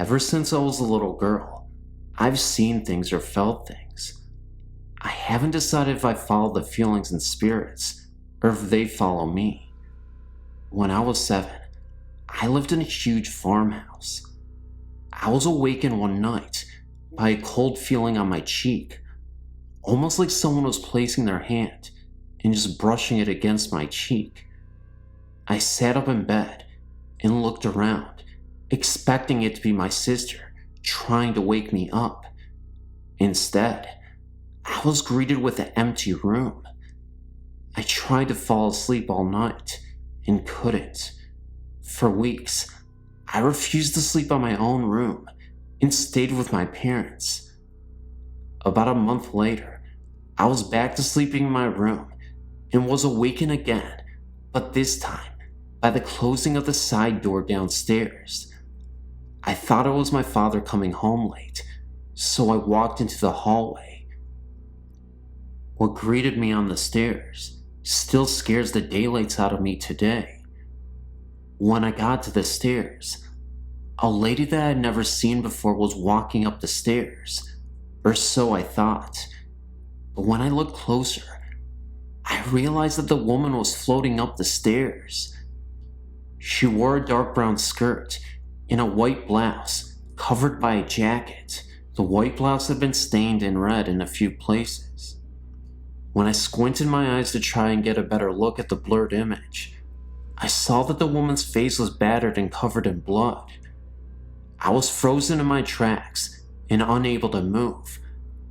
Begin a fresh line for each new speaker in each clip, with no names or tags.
Ever since I was a little girl, I've seen things or felt things. I haven't decided if I follow the feelings and spirits, or if they follow me. When I was 7, I lived in a huge farmhouse. I was awakened one night by a cold feeling on my cheek, almost like someone was placing their hand and just brushing it against my cheek. I sat up in bed and looked around, expecting it to be my sister trying to wake me up. Instead, I was greeted with an empty room. I tried to fall asleep all night and couldn't. For weeks, I refused to sleep on my own room and stayed with my parents. About a month later, I was back to sleeping in my room and was awakened again, but this time by the closing of the side door downstairs. I thought it was my father coming home late, so I walked into the hallway. What greeted me on the stairs still scares the daylights out of me today. When I got to the stairs, a lady that I had never seen before was walking up the stairs, or so I thought. But when I looked closer, I realized that the woman was floating up the stairs. She wore a dark brown skirt and a white blouse covered by a jacket. The white blouse had been stained and red in a few places. When I squinted my eyes to try and get a better look at the blurred image, I saw that the woman's face was battered and covered in blood. I was frozen in my tracks and unable to move.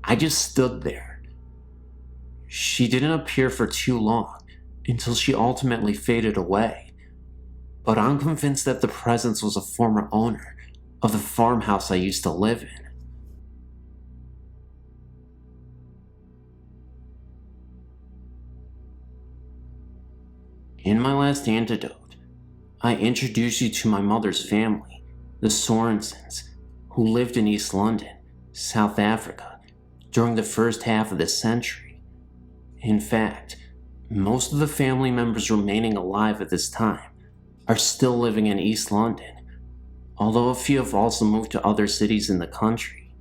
I just stood there. She didn't appear for too long until she ultimately faded away. But I'm convinced that the presence was a former owner of the farmhouse I used to live in. In my last antidote, I introduce you to my mother's family, the Sorensens, who lived in East London, South Africa, during the first half of this century. In fact, most of the family members remaining alive at this time are still living in East London, although a few have also moved to other cities in the country.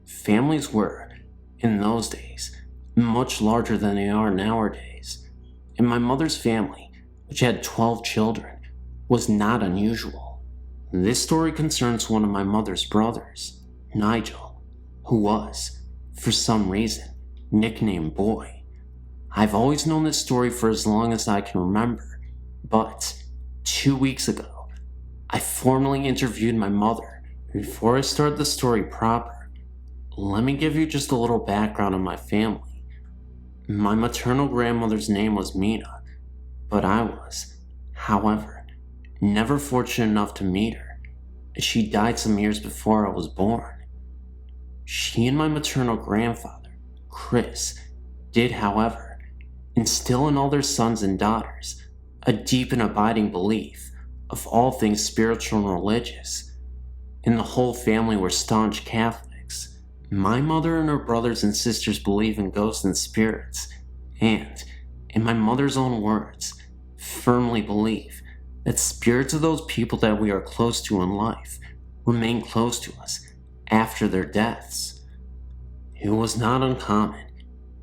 Families were, in those days, much larger than they are nowadays, and my mother's family, which had 12 children, was not unusual. This story concerns one of my mother's brothers, Nigel, who was, for some reason, nicknamed Boy. I've always known this story for as long as I can remember, but 2 weeks ago, I formally interviewed my mother. Before I start the story proper, let me give you just a little background on my family. My maternal grandmother's name was Mina, but I was, however, never fortunate enough to meet her, as she died some years before I was born. She and my maternal grandfather, Chris, did, however, instill in all their sons and daughters a deep and abiding belief of all things spiritual and religious, and the whole family were staunch Catholics. My mother and her brothers and sisters believe in ghosts and spirits, and, in my mother's own words, firmly believe that spirits of those people that we are close to in life remain close to us after their deaths. It was not uncommon,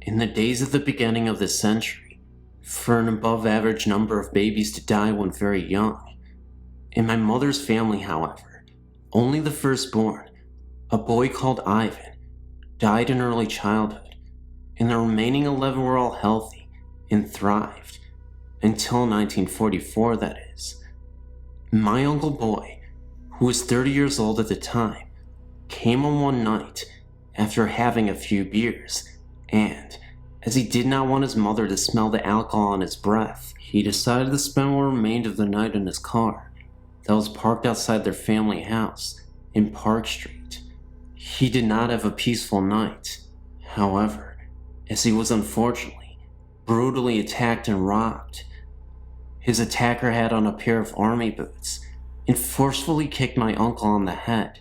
in the days of the beginning of this century, for an above average number of babies to die when very young. In my mother's family, however, only the firstborn, a boy called Ivan, died in early childhood, and the remaining 11 were all healthy and thrived, until 1944, that is. My Uncle Boy, who was 30 years old at the time, came home one night after having a few beers, and, as he did not want his mother to smell the alcohol on his breath, he decided to spend what remained of the night in his car that was parked outside their family house in Park Street. He did not have a peaceful night, however, as he was unfortunately brutally attacked and robbed. His attacker had on a pair of army boots and forcefully kicked my uncle on the head,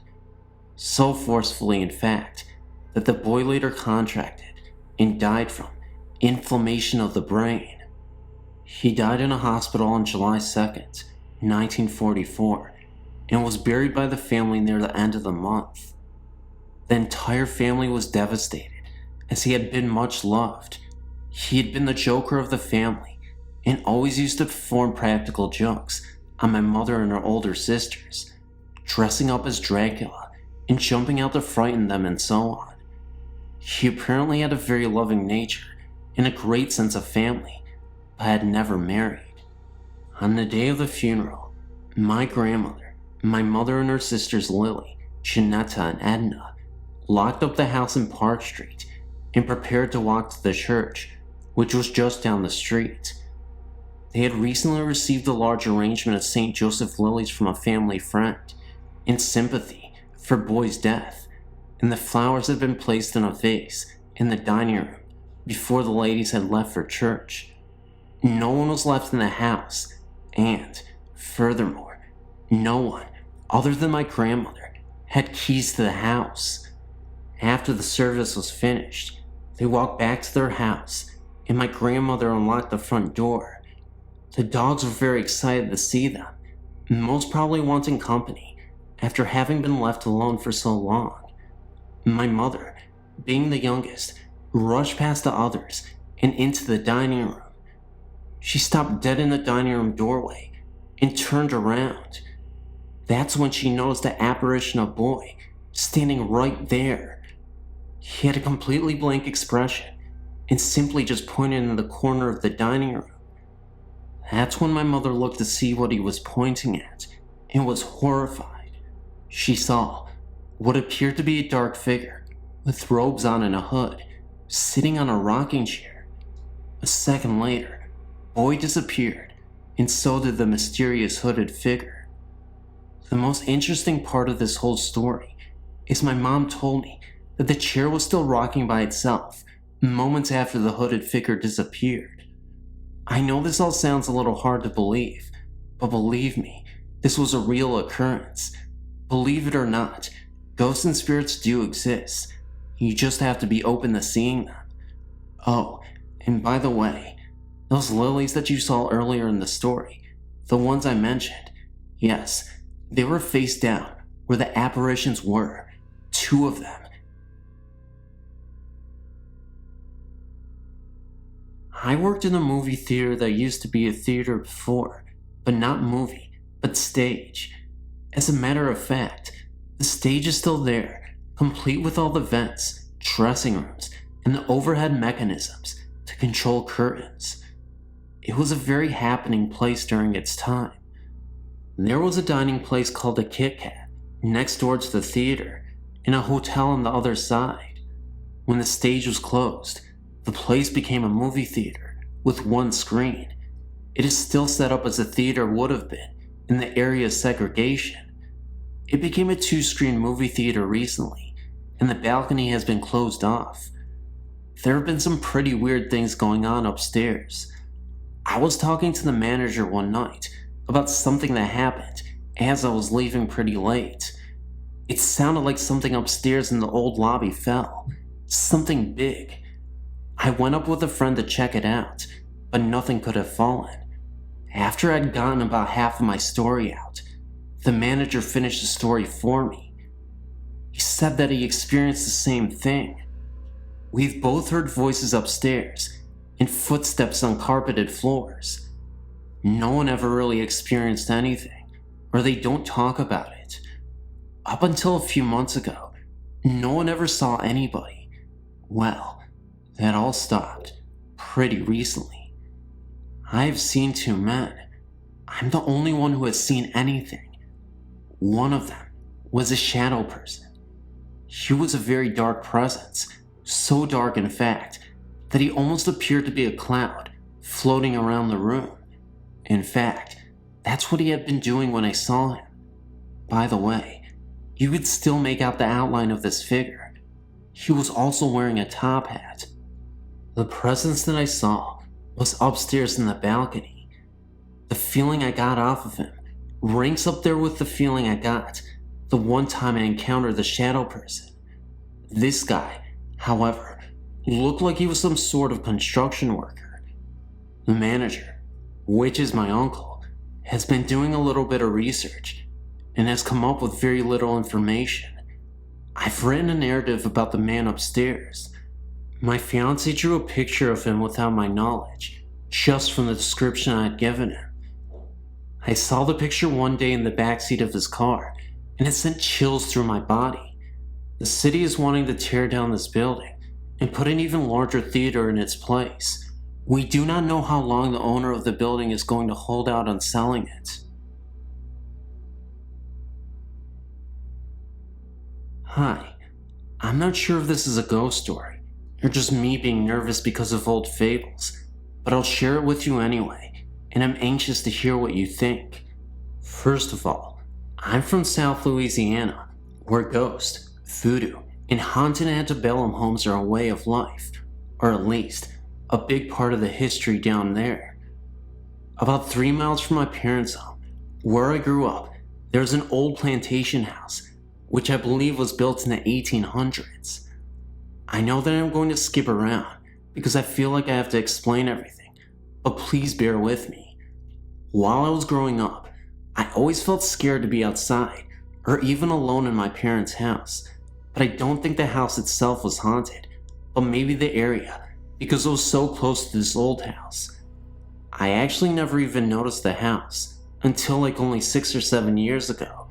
so forcefully in fact that the boy later contracted and died from inflammation of the brain. He died in a hospital on July 2nd, 1944, and was buried by the family near the end of the month. The entire family was devastated, as he had been much loved. He had been the joker of the family, and always used to perform practical jokes on my mother and her older sisters, dressing up as Dracula and jumping out to frighten them and so on. He apparently had a very loving nature and a great sense of family, but had never married. On the day of the funeral, my grandmother, my mother and her sisters Lily, Janetta, and Edna locked up the house in Park Street and prepared to walk to the church, which was just down the street. They had recently received a large arrangement of St. Joseph lilies from a family friend, in sympathy for Boy's death, and the flowers had been placed in a vase in the dining room before the ladies had left for church. No one was left in the house, and, furthermore, no one, other than my grandmother, had keys to the house. After the service was finished, they walked back to their house, and my grandmother unlocked the front door. The dogs were very excited to see them, most probably wanting company after having been left alone for so long. My mother, being the youngest, rushed past the others and into the dining room. She stopped dead in the dining room doorway and turned around. That's when she noticed the apparition of Boy standing right there. He had a completely blank expression and simply just pointed in the corner of the dining room. That's when my mother looked to see what he was pointing at and was horrified. She saw what appeared to be a dark figure with robes on and a hood, sitting on a rocking chair. A second later, Boy disappeared, and so did the mysterious hooded figure. The most interesting part of this whole story is my mom told me that the chair was still rocking by itself moments after the hooded figure disappeared. I know this all sounds a little hard to believe, but believe me, this was a real occurrence. Believe it or not, ghosts and spirits do exist. You just have to be open to seeing them. Oh, and by the way, those lilies that you saw earlier in the story, the ones I mentioned, yes, they were face down where the apparitions were, 2 of them. I worked in a movie theater that used to be a theater before, but not movie, but stage. As a matter of fact, the stage is still there, complete with all the vents, dressing rooms, and the overhead mechanisms to control curtains. It was a very happening place during its time. There was a dining place called the Kit Kat next door to the theater, and a hotel on the other side. When the stage was closed, the place became a movie theater with 1 screen. It is still set up as a theater would have been in the area of segregation. It became a 2-screen movie theater recently, and the balcony has been closed off. There have been some pretty weird things going on upstairs. I was talking to the manager one night about something that happened as I was leaving pretty late. It sounded like something upstairs in the old lobby fell. Something big. I went up with a friend to check it out, but nothing could have fallen. After I'd gotten about half of my story out, the manager finished the story for me. He said that he experienced the same thing. We've both heard voices upstairs and footsteps on carpeted floors. No one ever really experienced anything, or they don't talk about it. Up until a few months ago, no one ever saw anybody. Well, that all stopped pretty recently. I've seen 2 men. I'm the only one who has seen anything. One of them was a shadow person. He was a very dark presence, so dark in fact that he almost appeared to be a cloud floating around the room. In fact, that's what he had been doing when I saw him. By the way, you could still make out the outline of this figure. He was also wearing a top hat. The presence that I saw was upstairs in the balcony. The feeling I got off of him ranks up there with the feeling I got the one time I encountered the shadow person. This guy, however, looked like he was some sort of construction worker. The manager, which is my uncle, has been doing a little bit of research, and has come up with very little information. I've written a narrative about the man upstairs. My fiancé drew a picture of him without my knowledge, just from the description I had given him. I saw the picture one day in the backseat of his car, and it sent chills through my body. The city is wanting to tear down this building and put an even larger theater in its place. We do not know how long the owner of the building is going to hold out on selling it. Hi, I'm not sure if this is a ghost story, or just me being nervous because of old fables, but I'll share it with you anyway, and I'm anxious to hear what you think. First of all, I'm from South Louisiana, where ghosts, voodoo, and haunted antebellum homes are a way of life, or at least, a big part of the history down there. About 3 miles from my parents' home, where I grew up, there's an old plantation house, which I believe was built in the 1800s. I know that I'm going to skip around, because I feel like I have to explain everything, but please bear with me. While I was growing up, I always felt scared to be outside, or even alone in my parents' house, but I don't think the house itself was haunted, but maybe the area, because it was so close to this old house. I actually never even noticed the house, until like only 6 or 7 years ago,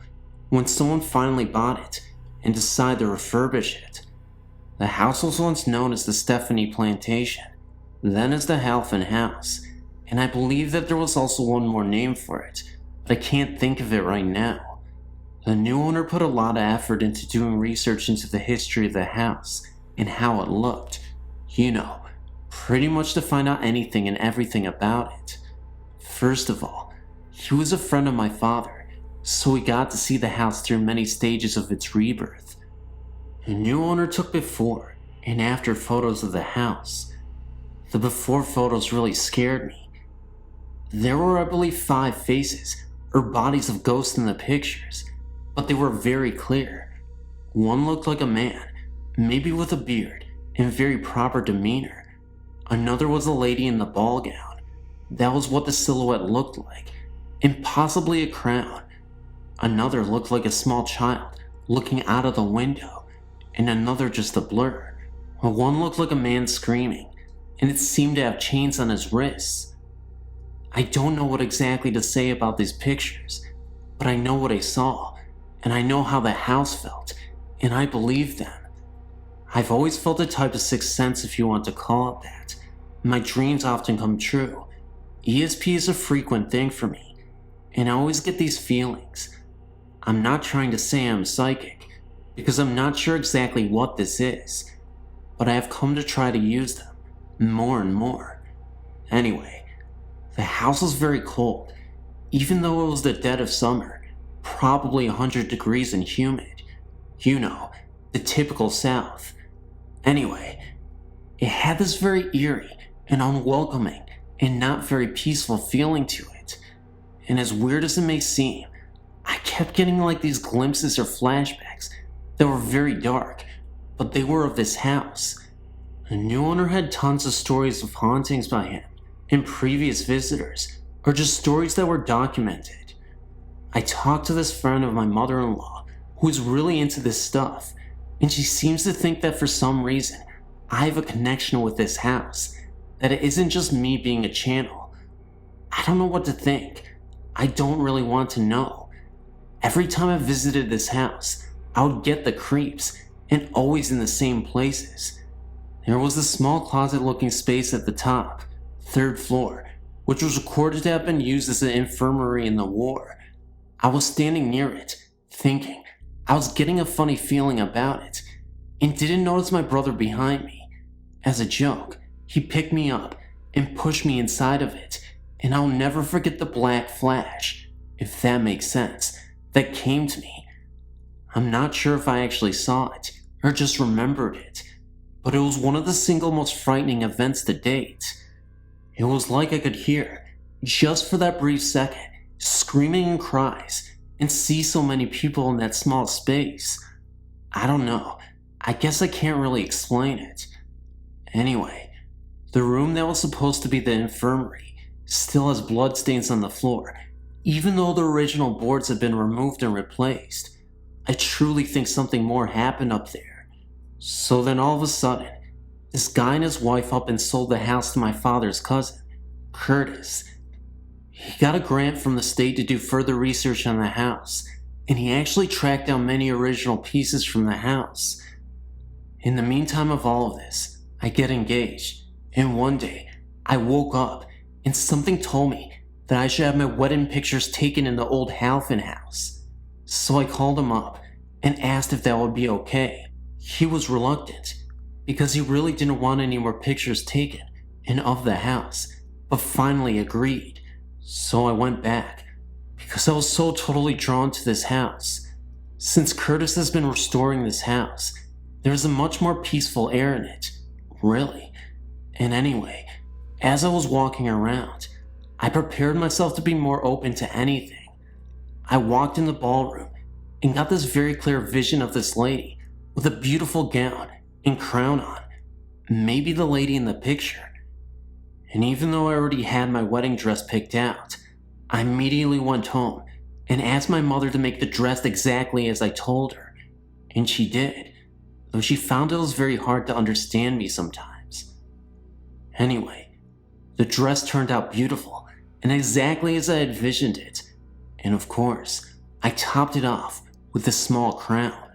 when someone finally bought it and decided to refurbish it. The house was once known as the Stephanie Plantation, then as the Halfin House, and I believe that there was also one more name for it, but I can't think of it right now. The new owner put a lot of effort into doing research into the history of the house and how it looked, pretty much to find out anything and everything about it. First of all, he was a friend of my father, so we got to see the house through many stages of its rebirth. The new owner took before and after photos of the house. The before photos really scared me. There were, I believe, 5 faces or bodies of ghosts in the pictures, but they were very clear. One looked like a man, maybe with a beard and very proper demeanor. Another was a lady in the ball gown. That was what the silhouette looked like, and possibly a crown. Another looked like a small child looking out of the window, and another just a blur. One looked like a man screaming, and it seemed to have chains on his wrists. I don't know what exactly to say about these pictures, but I know what I saw, and I know how the house felt, and I believe them. I've always felt a type of sixth sense, if you want to call it that. My dreams often come true. ESP is a frequent thing for me, and I always get these feelings. I'm not trying to say I'm psychic, because I'm not sure exactly what this is, but I have come to try to use them more and more. Anyway, the house was very cold, even though it was the dead of summer, probably 100 degrees and humid. The typical South. Anyway, it had this very eerie and unwelcoming and not very peaceful feeling to it, and as weird as it may seem, I kept getting like these glimpses or flashbacks that were very dark, but they were of this house. The new owner had tons of stories of hauntings by him and previous visitors, or just stories that were documented. I talked to this friend of my mother-in-law who is really into this stuff, and she seems to think that for some reason I have a connection with this house, that it isn't just me being a channel. I don't know what to think. I don't really want to know. Every time I visited this house, I would get the creeps, and always in the same places. There was a small closet-looking space at the top, 3rd floor, which was recorded to have been used as an infirmary in the war. I was standing near it, thinking. I was getting a funny feeling about it, and didn't notice my brother behind me. As a joke, he picked me up and pushed me inside of it, and I'll never forget the black flash, if that makes sense, that came to me. I'm not sure if I actually saw it, or just remembered it, but it was one of the single most frightening events to date. It was like I could hear, just for that brief second, screaming and cries, and see so many people in that small space. I don't know, I guess I can't really explain it. Anyway, the room that was supposed to be the infirmary still has bloodstains on the floor, Even though the original boards have been removed and replaced, I truly think something more happened up there. So then all of a sudden, this guy and his wife up and sold the house to my father's cousin, Curtis. He got a grant from the state to do further research on the house, and he actually tracked down many original pieces from the house. In the meantime of all of this, I get engaged, and one day, I woke up and something told me that I should have my wedding pictures taken in the old Halfin house. So I called him up and asked if that would be okay. He was reluctant because he really didn't want any more pictures taken and of the house, but finally agreed. So I went back because I was so totally drawn to this house. Since Curtis has been restoring this house, there's a much more peaceful air in it, really. And anyway, as I was walking around, I prepared myself to be more open to anything. I walked in the ballroom and got this very clear vision of this lady with a beautiful gown and crown on, maybe the lady in the picture. And even though I already had my wedding dress picked out, I immediately went home and asked my mother to make the dress exactly as I told her, and she did, though she found it was very hard to understand me sometimes. Anyway, the dress turned out beautiful and exactly as I had envisioned it, and of course, I topped it off with a small crown.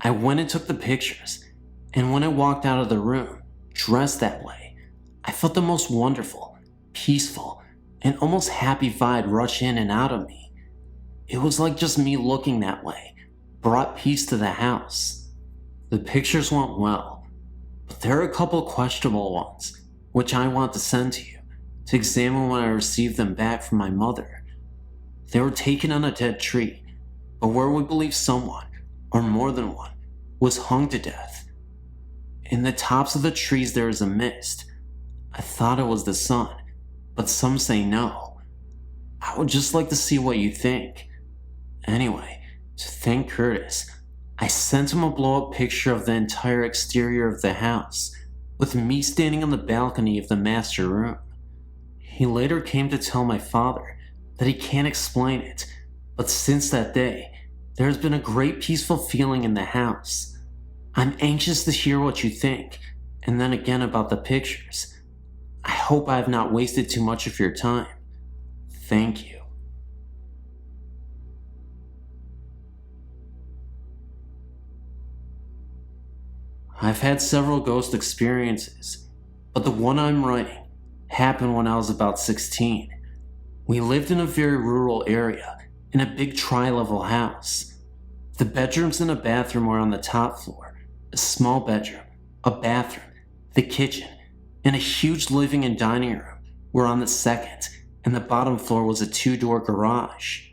I went and took the pictures, and when I walked out of the room, dressed that way, I felt the most wonderful, peaceful, and almost happy vibe rush in and out of me. It was like just me looking that way brought peace to the house. The pictures went well, but there are a couple questionable ones, which I want to send to you to examine when I received them back from my mother. They were taken on a dead tree, but where we believe someone, or more than one, was hung to death. In the tops of the trees there is a mist. I thought it was the sun, but some say no. I would just like to see what you think. Anyway, to thank Curtis, I sent him a blow-up picture of the entire exterior of the house, with me standing on the balcony of the master room. He later came to tell my father that he can't explain it, but since that day, there has been a great peaceful feeling in the house. I'm anxious to hear what you think, and then again about the pictures. I hope I have not wasted too much of your time. Thank you. I've had several ghost experiences, but the one I'm writing happened when I was about 16. We lived in a very rural area in a big tri-level house. The bedrooms and a bathroom were on the top floor, a small bedroom, a bathroom, the kitchen, and a huge living and dining room were on the second, and the bottom floor was a 2-door garage.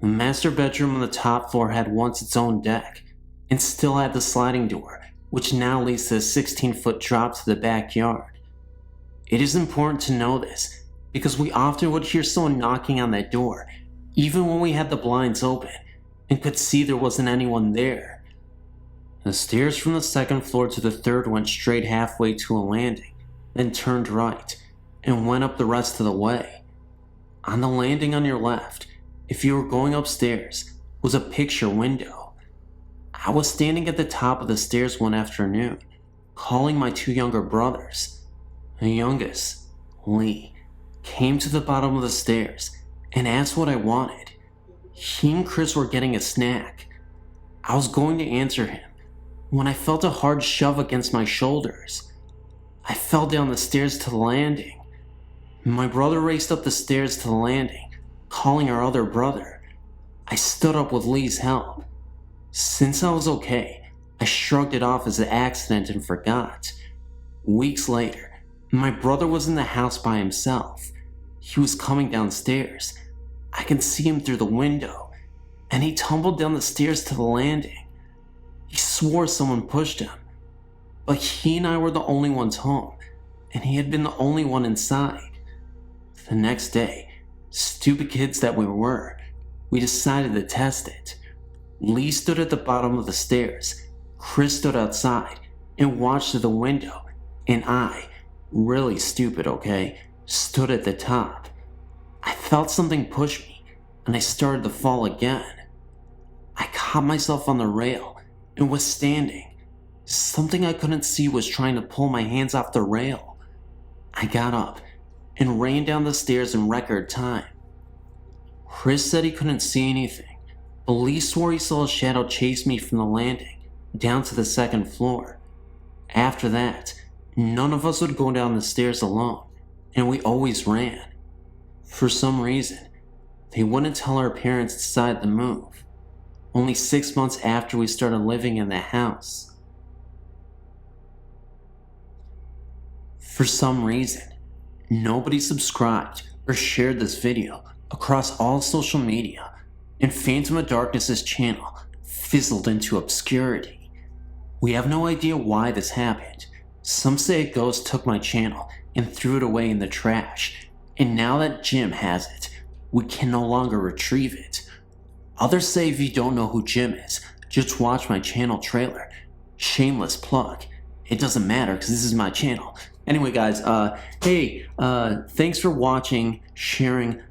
The master bedroom on the top floor had once its own deck, and still had the sliding door, which now leads to a 16-foot drop to the backyard. It is important to know this, because we often would hear someone knocking on that door, even when we had the blinds open, and could see there wasn't anyone there. The stairs from the second floor to the third went straight halfway to a landing, then turned right, and went up the rest of the way. On the landing on your left, if you were going upstairs, was a picture window. I was standing at the top of the stairs one afternoon, calling my 2 younger brothers. The youngest, Lee, came to the bottom of the stairs and asked what I wanted. He and Chris were getting a snack. I was going to answer him when I felt a hard shove against my shoulders. I fell down the stairs to the landing. My brother raced up the stairs to the landing, calling our other brother. I stood up with Lee's help. Since I was okay, I shrugged it off as an accident and forgot. Weeks later, my brother was in the house by himself. He was coming downstairs. I could see him through the window, and he tumbled down the stairs to the landing. He swore someone pushed him, but he and I were the only ones home, and he had been the only one inside. The next day, stupid kids that we were, we decided to test it. Lee stood at the bottom of the stairs, Chris stood outside and watched through the window, and I, really stupid, okay, stood at the top. I felt something push me, and I started to fall again. I caught myself on the rail and was standing. Something I couldn't see was trying to pull my hands off the rail. I got up and ran down the stairs in record time. Chris said he couldn't see anything, but Lee swore he saw a shadow chase me from the landing down to the second floor. After that, none of us would go down the stairs alone, and we always ran. For some reason, they wouldn't tell our parents decided to move. Only 6 months after we started living in the house. For some reason, nobody subscribed or shared this video across all social media, and Phantom of Darkness's channel fizzled into obscurity. We have no idea why this happened. Some say a ghost took my channel and threw it away in the trash, and now that Jim has it, we can no longer retrieve it. Others say if you don't know who Jim is, just watch my channel trailer. Shameless plug. It doesn't matter because this is my channel. Anyway guys, thanks for watching, sharing,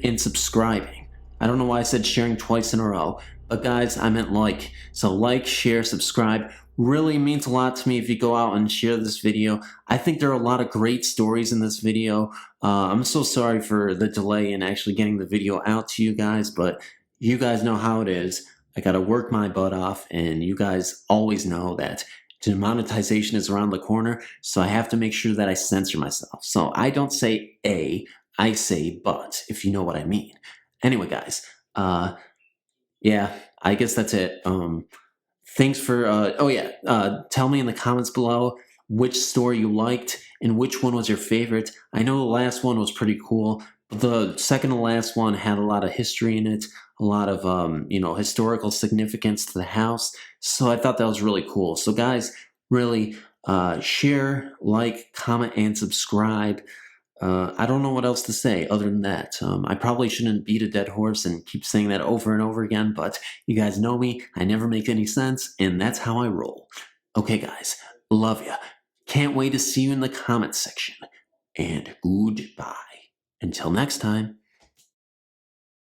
and subscribing. I don't know why I said sharing twice in a row, but guys, I meant like. So like, share, subscribe. Really means a lot to me if you go out and share this video. I think there are a lot of great stories in this video. I'm so sorry for the delay in actually getting the video out to you guys, but you guys know how it is. I gotta work my butt off, and you guys always know that demonetization is around the corner, so I have to make sure that I censor myself. So I don't say a, I say but, if you know what I mean. Anyway, guys, yeah, I guess that's it. Thanks for, tell me in the comments below which story you liked and which one was your favorite. I know the last one was pretty cool, but the second to last one had a lot of history in it, a lot of, historical significance to the house. So I thought that was really cool. So guys, really, share, like, comment, and subscribe. I don't know what else to say other than that. I probably shouldn't beat a dead horse and keep saying that over and over again, but you guys know me. I never make any sense, and that's how I roll. Okay, guys. Love ya. Can't wait to see you in the comments section. And goodbye. Until next time.